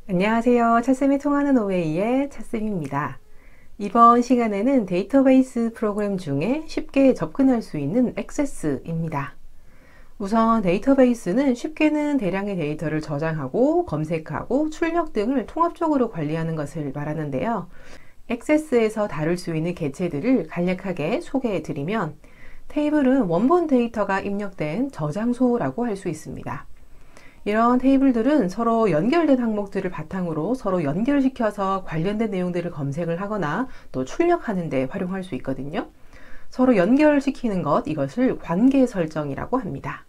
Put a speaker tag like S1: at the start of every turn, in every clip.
S1: 안녕하세요. 차쌤이 통하는 OA의 차쌤입니다. 이번 시간에는 데이터베이스 프로그램 중에 쉽게 접근할 수 있는 액세스입니다. 우선 데이터베이스는 쉽게는 대량의 데이터를 저장하고 검색하고 출력 등을 통합적으로 관리하는 것을 말하는데요. 액세스에서 다룰 수 있는 개체들을 간략하게 소개해 드리면 테이블은 원본 데이터가 입력된 저장소라고 할 수 있습니다. 이런 테이블들은 서로 연결된 항목들을 바탕으로 서로 연결시켜서 관련된 내용들을 검색을 하거나 또 출력하는 데 활용할 수 있거든요. 서로 연결시키는 것, 이것을 관계 설정이라고 합니다.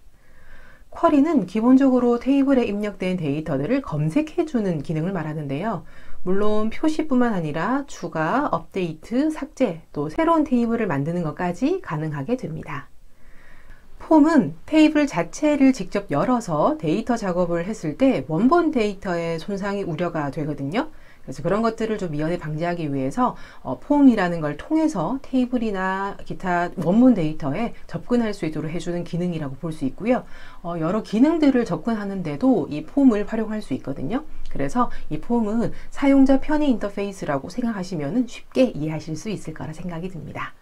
S1: 쿼리는 기본적으로 테이블에 입력된 데이터들을 검색해주는 기능을 말하는데요. 물론 표시뿐만 아니라 추가, 업데이트, 삭제, 또 새로운 테이블을 만드는 것까지 가능하게 됩니다. 폼은 테이블 자체를 직접 열어서 데이터 작업을 했을 때 원본 데이터에 손상이 우려가 되거든요. 그래서 그런 것들을 좀 미연에 방지하기 위해서 폼이라는 걸 통해서 테이블이나 기타 원본 데이터에 접근할 수 있도록 해주는 기능이라고 볼 수 있고요. 여러 기능들을 접근하는데도 이 폼을 활용할 수 있거든요. 그래서 이 폼은 사용자 편의 인터페이스라고 생각하시면 쉽게 이해하실 수 있을 거라 생각이 듭니다.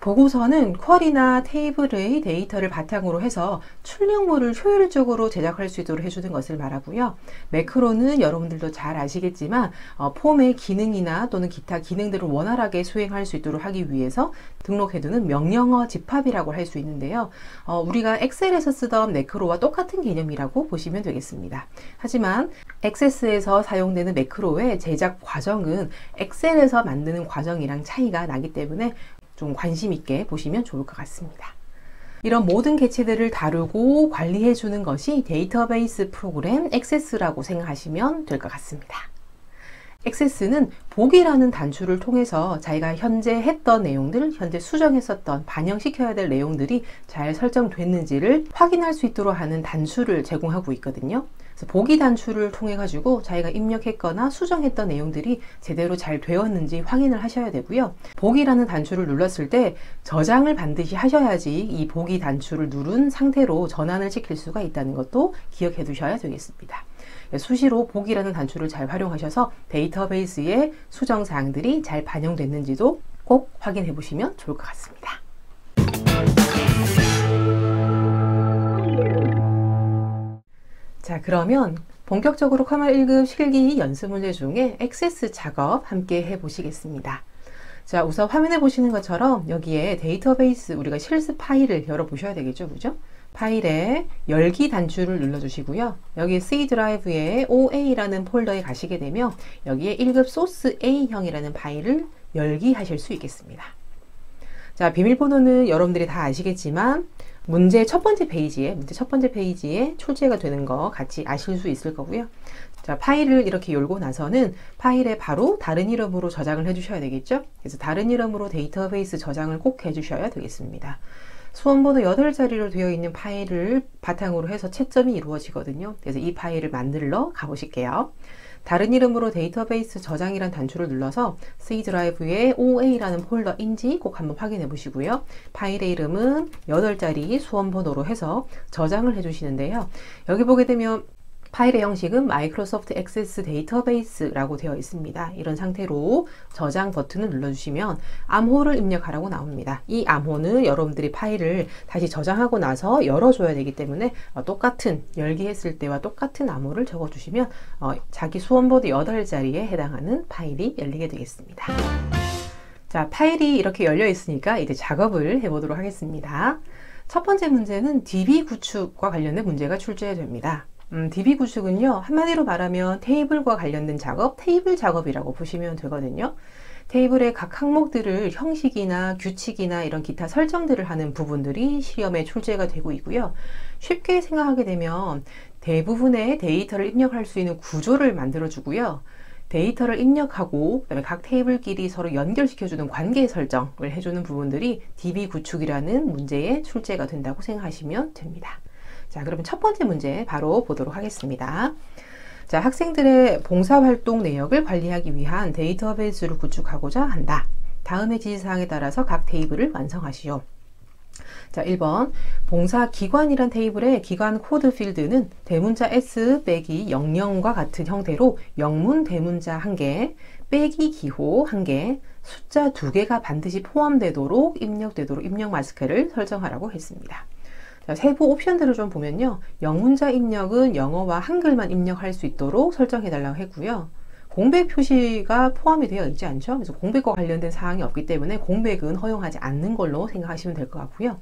S1: 보고서는 쿼리나 테이블의 데이터를 바탕으로 해서 출력물을 효율적으로 제작할 수 있도록 해주는 것을 말하고요. 매크로는 여러분들도 잘 아시겠지만 폼의 기능이나 또는 기타 기능들을 원활하게 수행할 수 있도록 하기 위해서 등록해두는 명령어 집합이라고 할 수 있는데요. 우리가 엑셀에서 쓰던 매크로와 똑같은 개념이라고 보시면 되겠습니다. 하지만 액세스에서 사용되는 매크로의 제작 과정은 엑셀에서 만드는 과정이랑 차이가 나기 때문에 좀 관심 있게 보시면 좋을 것 같습니다. 이런 모든 개체들을 다루고 관리해 주는 것이 데이터베이스 프로그램 액세스라고 생각하시면 될 것 같습니다. 액세스는 보기라는 단추를 통해서 자기가 현재 했던 내용들, 현재 수정했었던, 반영시켜야 될 내용들이 잘 설정됐는지를 확인할 수 있도록 하는 단추를 제공하고 있거든요. 그래서 보기 단추를 통해 가지고 자기가 입력했거나 수정했던 내용들이 제대로 잘 되었는지 확인을 하셔야 되고요. 보기라는 단추를 눌렀을 때 저장을 반드시 하셔야지 이 보기 단추를 누른 상태로 전환을 시킬 수가 있다는 것도 기억해 두셔야 되겠습니다. 수시로 보기라는 단추를 잘 활용하셔서 데이터베이스의 수정 사항들이 잘 반영됐는지도 꼭 확인해 보시면 좋을 것 같습니다. 자, 그러면 본격적으로 컴활 1급 실기 연습 문제 중에 액세스 작업 함께 해보시겠습니다. 자, 우선 화면에 보시는 것처럼 여기에 데이터베이스 우리가 실습 파일을 열어보셔야 되겠죠, 그죠? 파일에 열기 단추를 눌러주시고요. 여기 C 드라이브에 OA라는 폴더에 가시게 되면 여기에 1급 소스 A형이라는 파일을 열기하실 수 있겠습니다. 자, 비밀번호는 여러분들이 다 아시겠지만 문제 첫 번째 페이지에 출제가 되는 거 같이 아실 수 있을 거고요. 자, 파일을 이렇게 열고 나서는 파일에 바로 다른 이름으로 저장을 해주셔야 되겠죠. 그래서 다른 이름으로 데이터베이스 저장을 꼭 해주셔야 되겠습니다. 수험번호 8자리로 되어 있는 파일을 바탕으로 해서 채점이 이루어지거든요. 그래서 이 파일을 만들러 가보실게요. 다른 이름으로 데이터베이스 저장이란 단추를 눌러서 C 드라이브에 OA라는 폴더인지 꼭 한번 확인해 보시고요. 파일의 이름은 8자리 수험번호로 해서 저장을 해 주시는데요. 여기 보게 되면 파일의 형식은 마이크로소프트 액세스 데이터베이스라고 되어 있습니다. 이런 상태로 저장 버튼을 눌러주시면 암호를 입력하라고 나옵니다. 이 암호는 여러분들이 파일을 다시 저장하고 나서 열어줘야 되기 때문에 똑같은 열기했을 때와 똑같은 암호를 적어주시면 자기 수험번호 8자리에 해당하는 파일이 열리게 되겠습니다. 자, 파일이 이렇게 열려 있으니까 이제 작업을 해보도록 하겠습니다. 첫 번째 문제는 DB 구축과 관련된 문제가 출제됩니다. DB 구축은요, 한마디로 말하면 테이블과 관련된 작업, 테이블 작업이라고 보시면 되거든요. 테이블의 각 항목들을 형식이나 규칙이나 이런 기타 설정들을 하는 부분들이 시험에 출제가 되고 있고요. 쉽게 생각하게 되면 대부분의 데이터를 입력할 수 있는 구조를 만들어 주고요. 데이터를 입력하고 그다음에 각 테이블끼리 서로 연결시켜주는 관계 설정을 해주는 부분들이 DB 구축이라는 문제에 출제가 된다고 생각하시면 됩니다. 자, 그러면 첫 번째 문제 바로 보도록 하겠습니다. 자, 학생들의 봉사활동 내역을 관리하기 위한 데이터베이스를 구축하고자 한다. 다음의 지시사항에 따라서 각 테이블을 완성하시오. 자, 1번 봉사기관이란 테이블의 기관 코드 필드는 대문자 S 빼기 00과 같은 형태로 영문 대문자 1개, 빼기 기호 1개, 숫자 2개가 반드시 포함되도록 입력되도록 입력 마스크를 설정하라고 했습니다. 자, 세부 옵션들을 좀 보면요. 영문자 입력은 영어와 한글만 입력할 수 있도록 설정해 달라고 했고요. 공백 표시가 포함이 되어 있지 않죠. 그래서 공백과 관련된 사항이 없기 때문에 공백은 허용하지 않는 걸로 생각하시면 될 것 같고요.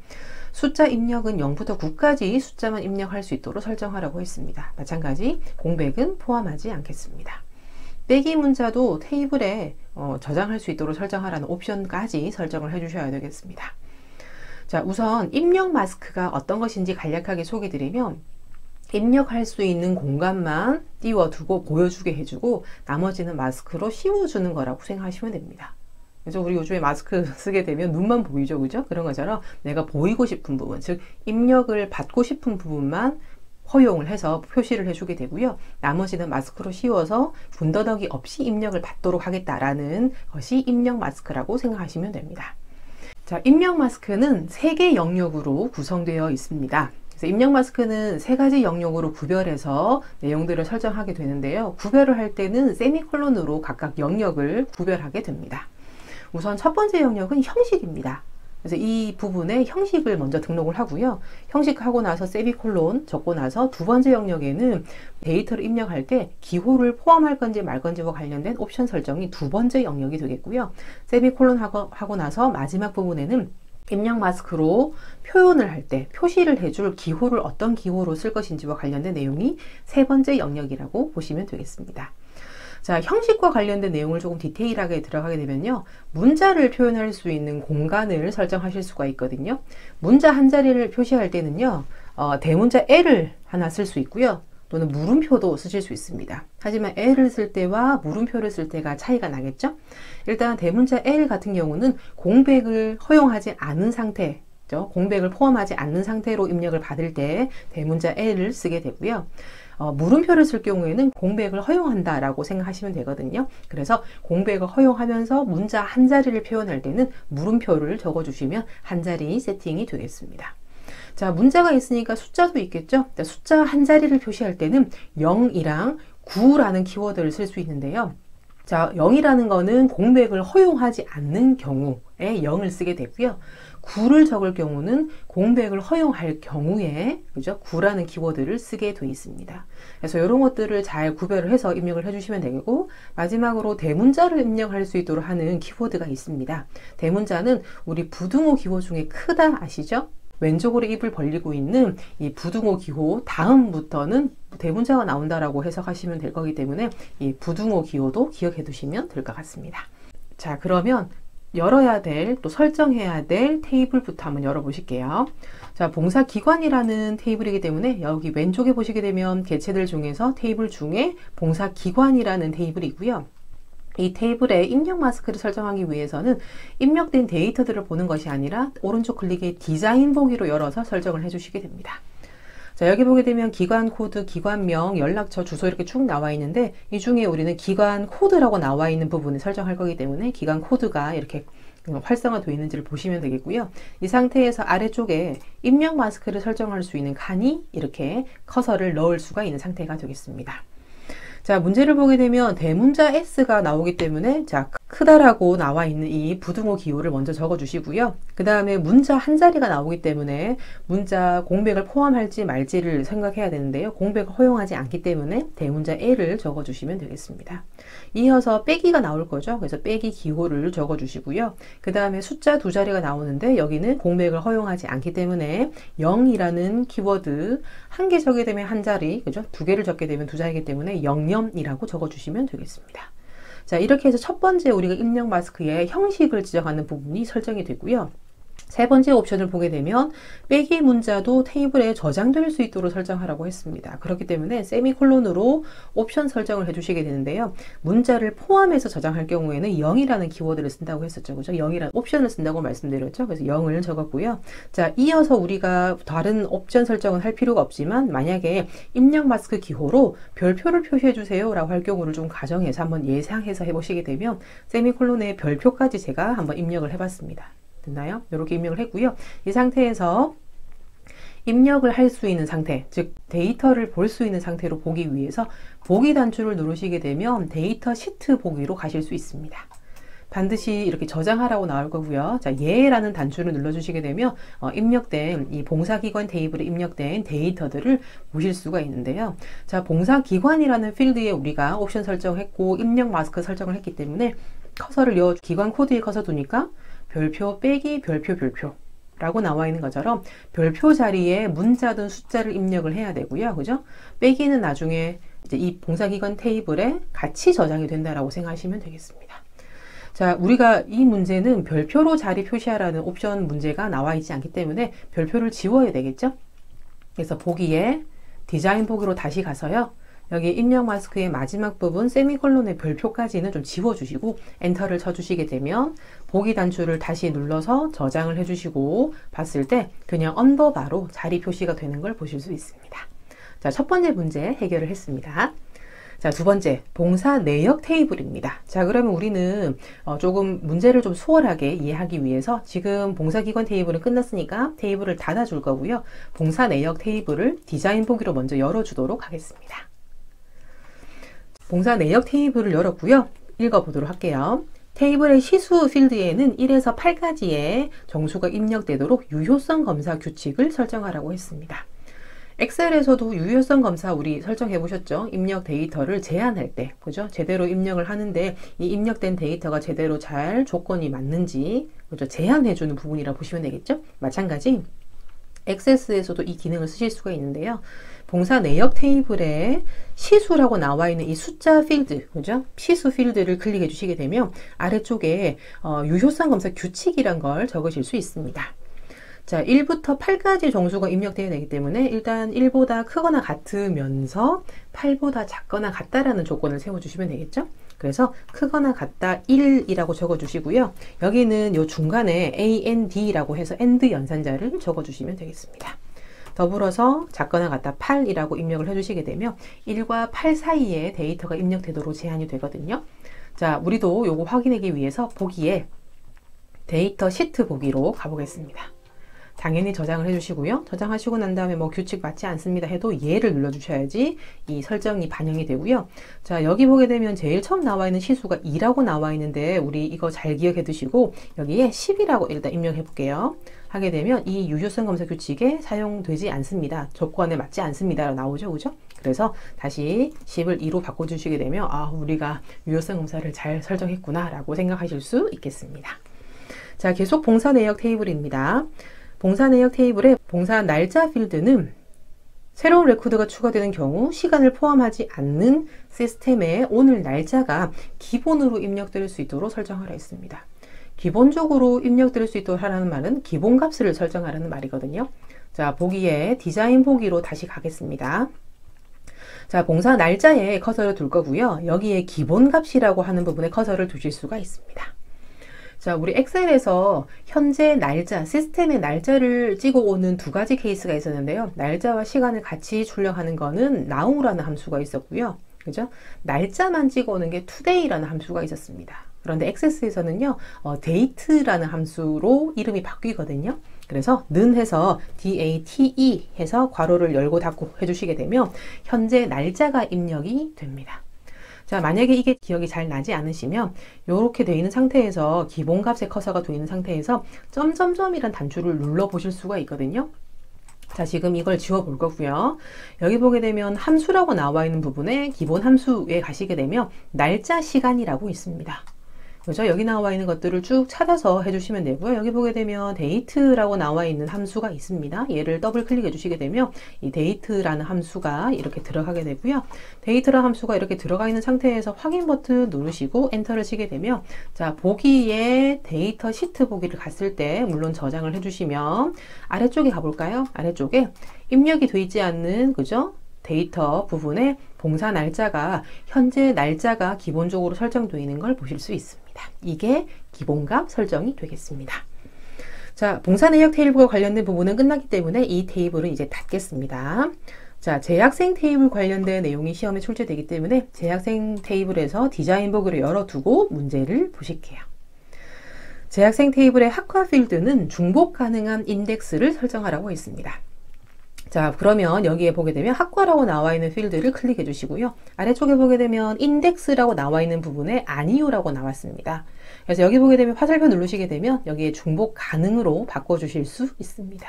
S1: 숫자 입력은 0부터 9까지 숫자만 입력할 수 있도록 설정하라고 했습니다. 마찬가지 공백은 포함하지 않겠습니다. 빼기 문자도 테이블에 저장할 수 있도록 설정하라는 옵션까지 설정을 해주셔야 되겠습니다. 자, 우선 입력 마스크가 어떤 것인지 간략하게 소개드리면 입력할 수 있는 공간만 띄워두고 보여주게 해주고 나머지는 마스크로 씌워주는 거라고 생각하시면 됩니다. 그래서 우리 요즘에 마스크 쓰게 되면 눈만 보이죠, 그죠? 그런 것처럼 내가 보이고 싶은 부분, 즉 입력을 받고 싶은 부분만 허용을 해서 표시를 해주게 되고요. 나머지는 마스크로 씌워서 군더더기 없이 입력을 받도록 하겠다라는 것이 입력 마스크라고 생각하시면 됩니다. 자, 입력 마스크는 3개 영역으로 구성되어 있습니다. 그래서 입력 마스크는 3가지 영역으로 구별해서 내용들을 설정하게 되는데요. 구별을 할 때는 세미콜론으로 각각 영역을 구별하게 됩니다. 우선 첫 번째 영역은 형식입니다. 그래서 이 부분에 형식을 먼저 등록을 하고요. 형식하고 나서 세미콜론 적고 나서 두 번째 영역에는 데이터를 입력할 때 기호를 포함할 건지 말 건지와 관련된 옵션 설정이 두 번째 영역이 되겠고요. 세미콜론 하고 나서 마지막 부분에는 입력 마스크로 표현을 할 때 표시를 해줄 기호를 어떤 기호로 쓸 것인지와 관련된 내용이 세 번째 영역이라고 보시면 되겠습니다. 자, 형식과 관련된 내용을 조금 디테일하게 들어가게 되면요. 문자를 표현할 수 있는 공간을 설정하실 수가 있거든요. 문자 한 자리를 표시할 때는요. 대문자 L을 하나 쓸 수 있고요. 또는 물음표도 쓰실 수 있습니다. 하지만 L을 쓸 때와 물음표를 쓸 때가 차이가 나겠죠? 일단 대문자 L 같은 경우는 공백을 허용하지 않은 상태, 공백을 포함하지 않는 상태로 입력을 받을 때 대문자 L을 쓰게 되고요. 물음표를 쓸 경우에는 공백을 허용한다라고 생각하시면 되거든요. 그래서 공백을 허용하면서 문자 한 자리를 표현할 때는 물음표를 적어주시면 한 자리 세팅이 되겠습니다. 자, 문자가 있으니까 숫자도 있겠죠. 숫자 한 자리를 표시할 때는 0이랑 9라는 키워드를 쓸 수 있는데요. 자, 0이라는 거는 공백을 허용하지 않는 경우에 0을 쓰게 되고요. 9를 적을 경우는 공백을 허용할 경우에 그죠? 9라는 키워드를 쓰게 돼 있습니다. 그래서 이런 것들을 잘 구별을 해서 입력을 해주시면 되고 마지막으로 대문자를 입력할 수 있도록 하는 키워드가 있습니다. 대문자는 우리 부등호 기호 중에 크다 아시죠? 왼쪽으로 입을 벌리고 있는 이 부등호 기호 다음부터는 대문자가 나온다라고 해석하시면 될 거기 때문에 이 부등호 기호도 기억해 두시면 될 것 같습니다. 자, 그러면 열어야 될, 또 설정해야 될 테이블부터 한번 열어보실게요. 자, 봉사기관이라는 테이블이기 때문에 여기 왼쪽에 보시게 되면 개체들 중에서 테이블 중에 봉사기관이라는 테이블이 있고요. 이 테이블에 입력 마스크를 설정하기 위해서는 입력된 데이터들을 보는 것이 아니라 오른쪽 클릭에 디자인 보기로 열어서 설정을 해주시게 됩니다. 자, 여기 보게 되면 기관 코드, 기관명, 연락처, 주소 이렇게 쭉 나와 있는데 이 중에 우리는 기관 코드라고 나와 있는 부분을 설정할 거기 때문에 기관 코드가 이렇게 활성화되어 있는지를 보시면 되겠고요. 이 상태에서 아래쪽에 입력 마스크를 설정할 수 있는 칸이 이렇게 커서를 넣을 수가 있는 상태가 되겠습니다. 자, 문제를 보게 되면 대문자 S가 나오기 때문에 자, 크다라고 나와 있는 이 부등호 기호를 먼저 적어 주시고요. 그 다음에 문자 한 자리가 나오기 때문에 문자 공백을 포함할지 말지를 생각해야 되는데요. 공백을 허용하지 않기 때문에 대문자 L을 적어 주시면 되겠습니다. 이어서 빼기가 나올 거죠. 그래서 빼기 기호를 적어 주시고요. 그 다음에 숫자 두 자리가 나오는데 여기는 공백을 허용하지 않기 때문에 0이라는 키워드 한 개 적게 되면 한 자리, 그죠? 두 개를 적게 되면 두 자리이기 때문에 00이라고 적어 주시면 되겠습니다. 자, 이렇게 해서 첫 번째 우리가 입력 마스크의 형식을 지정하는 부분이 설정이 되고요. 세 번째 옵션을 보게 되면 빼기 문자도 테이블에 저장될 수 있도록 설정하라고 했습니다. 그렇기 때문에 세미콜론으로 옵션 설정을 해주시게 되는데요. 문자를 포함해서 저장할 경우에는 0이라는 키워드를 쓴다고 했었죠. 그죠? 0이라는 옵션을 쓴다고 말씀드렸죠. 그래서 0을 적었고요. 자, 이어서 우리가 다른 옵션 설정은 할 필요가 없지만 만약에 입력 마스크 기호로 별표를 표시해 주세요 라고 할 경우를 좀 가정해서 한번 예상해서 해보시게 되면 세미콜론에 별표까지 제가 한번 입력을 해봤습니다. 됐나요? 이렇게 입력을 했고요. 이 상태에서 입력을 할 수 있는 상태, 즉 데이터를 볼 수 있는 상태로 보기 위해서 보기 단추를 누르시게 되면 데이터 시트 보기로 가실 수 있습니다. 반드시 이렇게 저장하라고 나올 거고요. 자, 예라는 단추를 눌러주시게 되면 입력된 이 봉사기관 테이블에 입력된 데이터들을 보실 수가 있는데요. 자, 봉사기관이라는 필드에 우리가 옵션 설정했고 입력 마스크 설정을 했기 때문에 커서를 기관 코드에 커서 두니까 별표 빼기 별표 라고 나와 있는 것처럼 별표 자리에 문자든 숫자를 입력을 해야 되고요. 그죠? 빼기는 나중에 이제 이 봉사기관 테이블에 같이 저장이 된다라고 생각하시면 되겠습니다. 자, 우리가 이 문제는 별표로 자리 표시하라는 옵션 문제가 나와 있지 않기 때문에 별표를 지워야 되겠죠? 그래서 보기에 디자인 보기로 다시 가서요. 여기 입력 마스크의 마지막 부분 세미콜론의 별표까지는 좀 지워주시고 엔터를 쳐주시게 되면 보기 단추를 다시 눌러서 저장을 해주시고 봤을 때 그냥 언더바로 자리 표시가 되는 걸 보실 수 있습니다. 자, 첫 번째 문제 해결을 했습니다. 자, 두 번째, 봉사 내역 테이블입니다. 자, 그러면 우리는 조금 문제를 좀 수월하게 이해하기 위해서 지금 봉사기관 테이블은 끝났으니까 테이블을 닫아줄 거고요. 봉사 내역 테이블을 디자인 보기로 먼저 열어주도록 하겠습니다. 봉사 내역 테이블을 열었고요. 읽어보도록 할게요. 테이블의 시수 필드에는 1에서 8까지의 정수가 입력되도록 유효성 검사 규칙을 설정하라고 했습니다. 엑셀에서도 유효성 검사 우리 설정해 보셨죠? 입력 데이터를 제한할 때, 그죠? 제대로 입력을 하는데 이 입력된 데이터가 제대로 잘 조건이 맞는지, 그죠? 제한해 주는 부분이라 보시면 되겠죠? 마찬가지 액세스에서도 이 기능을 쓰실 수가 있는데요. 봉사 내역 테이블에 시수라고 나와 있는 이 숫자 필드, 그죠? 시수 필드를 클릭해 주시게 되면 아래쪽에 유효성 검사 규칙이란 걸 적으실 수 있습니다. 자, 1부터 8까지 정수가 입력되어야 되기 때문에 일단 1보다 크거나 같으면서 8보다 작거나 같다라는 조건을 세워주시면 되겠죠? 그래서 크거나 같다 1이라고 적어주시고요. 여기는 요 중간에 AND라고 해서 AND 연산자를 적어주시면 되겠습니다. 더불어서 작거나 같다 8이라고 입력을 해주시게 되면 1과 8 사이에 데이터가 입력되도록 제한이 되거든요. 자, 우리도 요거 확인하기 위해서 보기에 데이터 시트 보기로 가보겠습니다. 당연히 저장을 해주시고요. 저장하시고 난 다음에 뭐 규칙 맞지 않습니다 해도 예를 눌러주셔야지 이 설정이 반영이 되고요. 자, 여기 보게 되면 제일 처음 나와 있는 시수가 2라고 나와 있는데 우리 이거 잘 기억해 두시고 여기에 10이라고 일단 입력해 볼게요. 하게 되면 이 유효성 검사 규칙에 사용되지 않습니다. 조건에 맞지 않습니다. 나오죠. 그죠? 그래서 다시 10을 2로 바꿔주시게 되면 아, 우리가 유효성 검사를 잘 설정했구나 라고 생각하실 수 있겠습니다. 자, 계속 봉사 내역 테이블입니다. 봉사 내역 테이블의 봉사 날짜 필드는 새로운 레코드가 추가되는 경우 시간을 포함하지 않는 시스템에 오늘 날짜가 기본으로 입력될 수 있도록 설정하라 했습니다. 기본적으로 입력될 수 있도록 하라는 말은 기본값을 설정하라는 말이거든요. 자, 보기에 디자인 보기로 다시 가겠습니다. 자, 봉사 날짜에 커서를 둘 거고요. 여기에 기본값이라고 하는 부분에 커서를 두실 수가 있습니다. 자, 우리 엑셀에서 현재 날짜, 시스템의 날짜를 찍어오는 두 가지 케이스가 있었는데요. 날짜와 시간을 같이 출력하는 거는 now라는 함수가 있었고요. 그죠? 날짜만 찍어오는 게 today라는 함수가 있었습니다. 그런데 액세스에서는요, date라는 함수로 이름이 바뀌거든요. 그래서 는 해서 date 해서 괄호를 열고 닫고 해주시게 되면 현재 날짜가 입력이 됩니다. 자, 만약에 이게 기억이 잘 나지 않으시면 이렇게 되어 있는 상태에서 기본값의 커서가 되어 있는 상태에서 점점점이란 단추를 눌러 보실 수가 있거든요. 자, 지금 이걸 지워 볼 거고요. 여기 보게 되면 함수라고 나와 있는 부분에 기본 함수에 가시게 되면 날짜 시간이라고 있습니다. 그죠? 여기 나와 있는 것들을 쭉 찾아서 해주시면 되고요. 여기 보게 되면 데이트라고 나와 있는 함수가 있습니다. 얘를 더블 클릭해 주시게 되면 이 데이트라는 함수가 이렇게 들어가게 되고요. 데이트라는 함수가 이렇게 들어가 있는 상태에서 확인 버튼 누르시고 엔터를 치게 되면 자, 보기에 데이터 시트 보기를 갔을 때 물론 저장을 해주시면 아래쪽에 가볼까요? 아래쪽에 입력이 되어 있지 않는 그죠? 데이터 부분에 봉사 날짜가 현재 날짜가 기본적으로 설정되어 있는 걸 보실 수 있습니다. 이게 기본값 설정이 되겠습니다. 자, 봉사 내역 테이블과 관련된 부분은 끝났기 때문에 이 테이블은 이제 닫겠습니다. 자, 재학생 테이블 관련된 내용이 시험에 출제되기 때문에 재학생 테이블에서 디자인 보기를 열어두고 문제를 보실게요. 재학생 테이블의 학과 필드는 중복 가능한 인덱스를 설정하라고 했습니다. 자, 그러면 여기에 보게 되면 학과라고 나와 있는 필드를 클릭해 주시고요. 아래쪽에 보게 되면 인덱스라고 나와 있는 부분에 아니요라고 나왔습니다. 그래서 여기 보게 되면 화살표 누르시게 되면 여기에 중복 가능으로 바꿔 주실 수 있습니다.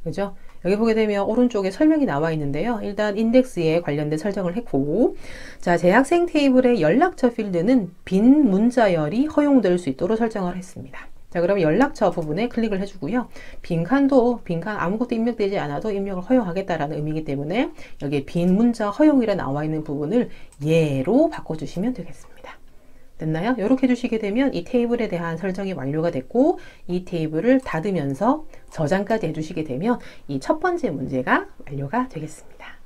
S1: 그죠? 여기 보게 되면 오른쪽에 설명이 나와 있는데요. 일단 인덱스에 관련된 설정을 했고, 자, 재학생 테이블의 연락처 필드는 빈 문자열이 허용될 수 있도록 설정을 했습니다. 자, 그러면 연락처 부분에 클릭을 해주고요. 빈칸 아무것도 입력되지 않아도 입력을 허용하겠다라는 의미이기 때문에 여기에 빈 문자 허용이라 나와 있는 부분을 예로 바꿔주시면 되겠습니다. 됐나요? 이렇게 해주시게 되면 이 테이블에 대한 설정이 완료가 됐고 이 테이블을 닫으면서 저장까지 해주시게 되면 이 첫 번째 문제가 완료가 되겠습니다.